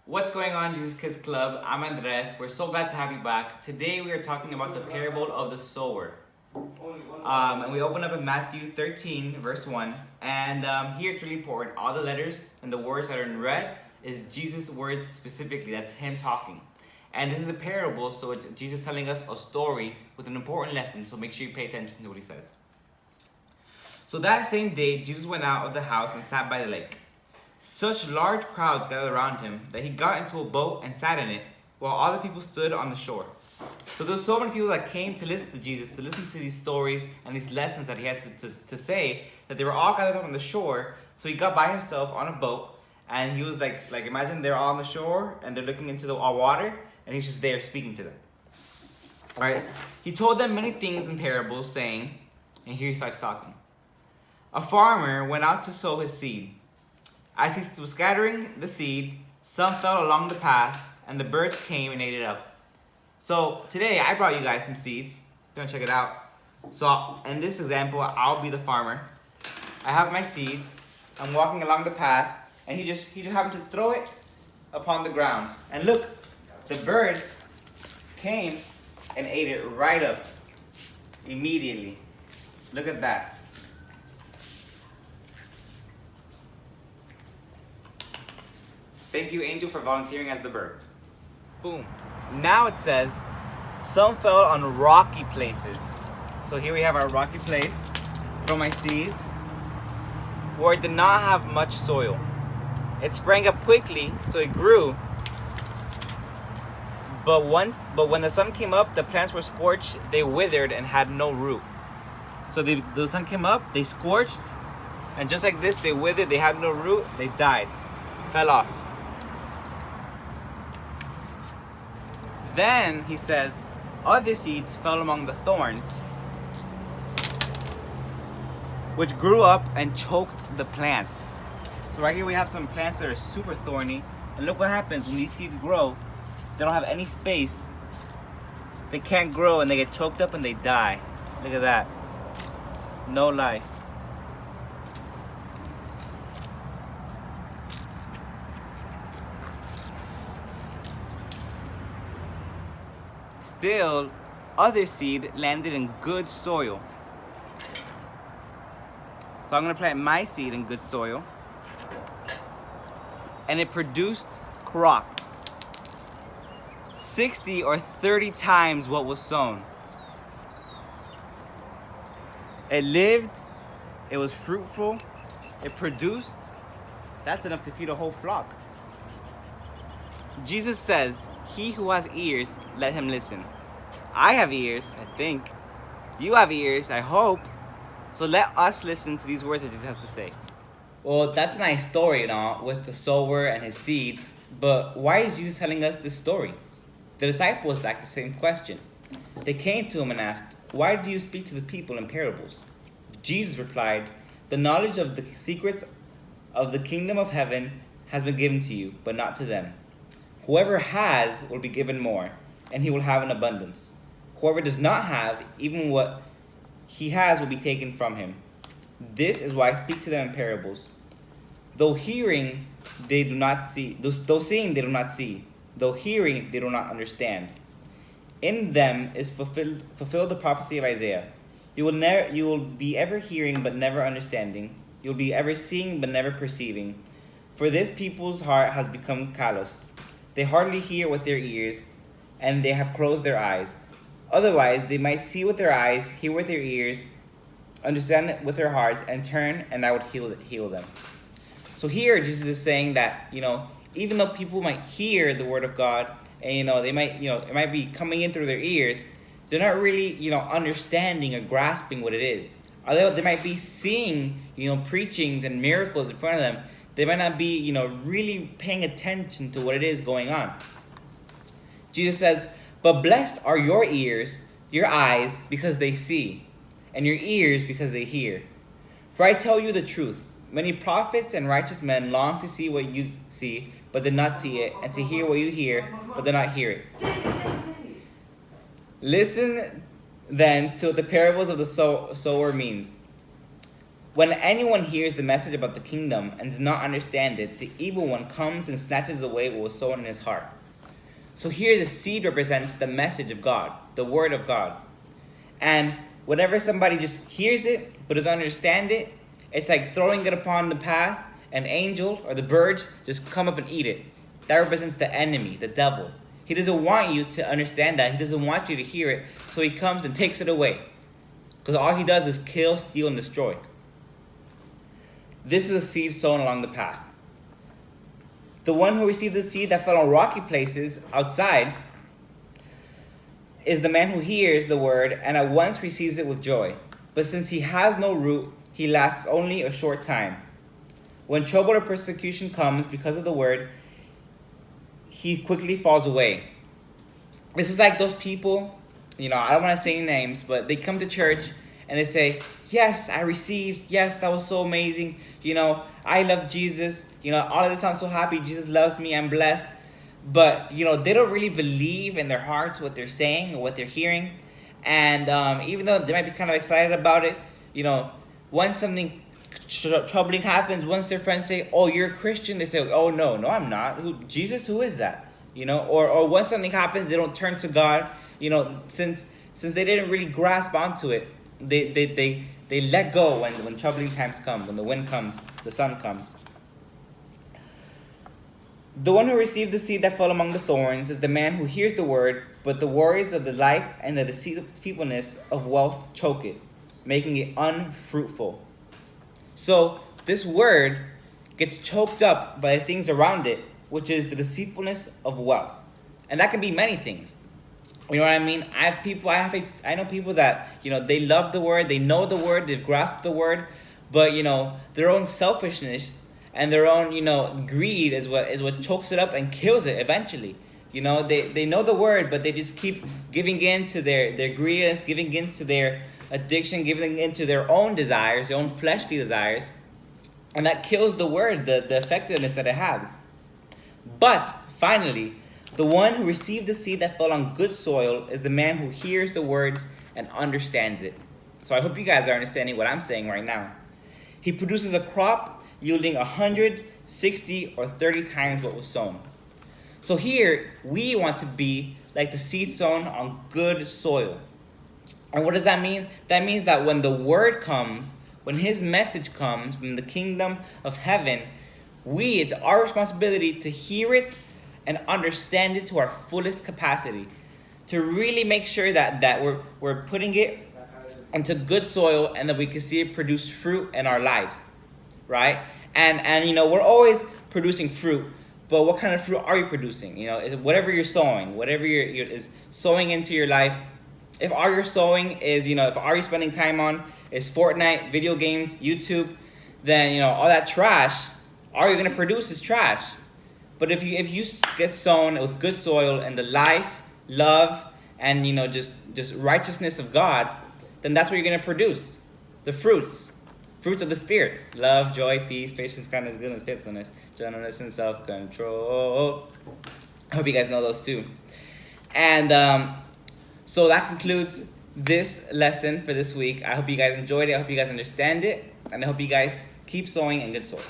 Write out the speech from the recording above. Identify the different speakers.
Speaker 1: What's going on, Jesus Kids Club? I'm Andres. We're so glad to have you back. Today we are talking about the parable of the sower. And we open up in Matthew 13, verse 1. And here it's really important. All the letters and the words that are in red is Jesus' words specifically. That's him talking. And this is a parable, so it's Jesus telling us a story with an important lesson. So make sure you pay attention to what he says. So that same day, Jesus went out of the house and sat by the lake. Such large crowds gathered around him that he got into a boat and sat in it, while all the people stood on the shore. So there were so many people that came to listen to Jesus, to listen to these stories and these lessons that he had to say, that they were all gathered up on the shore. So he got by himself on a boat, and he was like imagine they're all on the shore and they're looking into the water, and he's just there speaking to them. All right. He told them many things in parables, saying, and here he starts talking. A farmer went out to sow his seed. As he was scattering the seed, some fell along the path, and the birds came and ate it up. So today I brought you guys some seeds. You're gonna check it out. So in this example, I'll be the farmer. I have my seeds. I'm walking along the path, and he just happened to throw it upon the ground. And look, the birds came and ate it right up immediately. Look at that. Thank you, Angel, for volunteering as the bird. Boom. Now it says, some fell on rocky places. So here we have our rocky place. Throw my seeds. Where it did not have much soil. It sprang up quickly, so it grew. But when the sun came up, the plants were scorched, they withered and had no root. So the sun came up, they scorched, and just like this, they withered, they had no root, they died, fell off. Then he says, other seeds fell among the thorns, which grew up and choked the plants. So right here we have some plants that are super thorny. And look what happens when these seeds grow. They don't have any space. They can't grow and they get choked up and they die. Look at that. No life. Still, other seed landed in good soil. So I'm going to plant my seed in good soil. And it produced crop. 60 or 30 times what was sown. It lived, it was fruitful, it produced. That's enough to feed a whole flock. Jesus says, he who has ears, let him listen. I have ears, I think. You have ears, I hope. So let us listen to these words that Jesus has to say. Well, that's a nice story, with the sower and his seeds. But why is Jesus telling us this story? The disciples asked the same question. They came to him and asked, why do you speak to the people in parables? Jesus replied, the knowledge of the secrets of the kingdom of heaven has been given to you, but not to them. Whoever has will be given more, and he will have an abundance. Whoever does not have, even what he has will be taken from him. This is why I speak to them in parables. Though hearing, they do not see. Though seeing, they do not see. Though hearing, they do not understand. In them is fulfilled the prophecy of Isaiah. You will be ever hearing but never understanding. You will be ever seeing but never perceiving. For this people's heart has become calloused. They hardly hear with their ears, and they have closed their eyes. Otherwise, they might see with their eyes, hear with their ears, understand with their hearts, and turn, and I would heal them. So here, Jesus is saying that, even though people might hear the word of God, and, they might, it might be coming in through their ears, they're not really, understanding or grasping what it is. Although they might be seeing, preachings and miracles in front of them, they might not be, really paying attention to what it is going on. Jesus says, but blessed are your ears, your eyes, because they see, and your ears because they hear. For I tell you the truth, many prophets and righteous men long to see what you see, but did not see it, and to hear what you hear, but did not hear it. Listen then to what the parables of the sower means. When anyone hears the message about the kingdom and does not understand it, the evil one comes and snatches away what was sown in his heart. So here the seed represents the message of God, the word of God. And whenever somebody just hears it but doesn't understand it, it's like throwing it upon the path. An angel or the birds just come up and eat it. That represents the enemy, the devil. He doesn't want you to understand that. He doesn't want you to hear it. So he comes and takes it away. Because all he does is kill, steal, and destroy. This is a seed sown along the path. The one who received the seed that fell on rocky places outside is the man who hears the word and at once receives it with joy. But since he has no root, he lasts only a short time. When trouble or persecution comes because of the word, he quickly falls away. This is like those people, I don't want to say names, but they come to church and they say, yes, I received. Yes, that was so amazing. I love Jesus. All of this, I'm so happy. Jesus loves me. I'm blessed. But, they don't really believe in their hearts what they're saying or what they're hearing. And even though they might be kind of excited about it, once something troubling happens, once their friends say, oh, you're a Christian, they say, oh, no, I'm not. Jesus, who is that? Or once something happens, they don't turn to God. Since they didn't really grasp onto it, they let go when troubling times come, when the wind comes, the sun comes. The one who received the seed that fell among the thorns is the man who hears the word, but the worries of the life and the deceitfulness of wealth choke it, making it unfruitful. So this word gets choked up by the things around it, which is the deceitfulness of wealth. And that can be many things. You know what I mean? I know people that, they love the word, they know the word, they've grasped the word, but, their own selfishness and their own, greed is what chokes it up and kills it eventually. They know the word, but they just keep giving in to their greediness, giving in to their addiction, giving in to their own desires, their own fleshly desires. And that kills the word, the effectiveness that it has. But finally, the one who received the seed that fell on good soil is the man who hears the words and understands it. So I hope you guys are understanding what I'm saying right now. He produces a crop yielding 100, 60, or 30 times what was sown. So here, we want to be like the seed sown on good soil. And what does that mean? That means that when the word comes, when his message comes from the kingdom of heaven, it's our responsibility to hear it and understand it to our fullest capacity. To really make sure that we're putting it into good soil and that we can see it produce fruit in our lives. Right? And we're always producing fruit. But what kind of fruit are you producing? Whatever you're sowing, whatever is sowing into your life. If all you're sowing is, if all you're spending time on is Fortnite, video games, YouTube, then, all that trash, all you're going to produce is trash. But if you get sown with good soil and the life, love, and, just righteousness of God, then that's what you're going to produce. The fruits of the Spirit. Love, joy, peace, patience, kindness, goodness, faithfulness, gentleness, and self-control. I hope you guys know those too. And so that concludes this lesson for this week. I hope you guys enjoyed it. I hope you guys understand it. And I hope you guys keep sowing in good soil.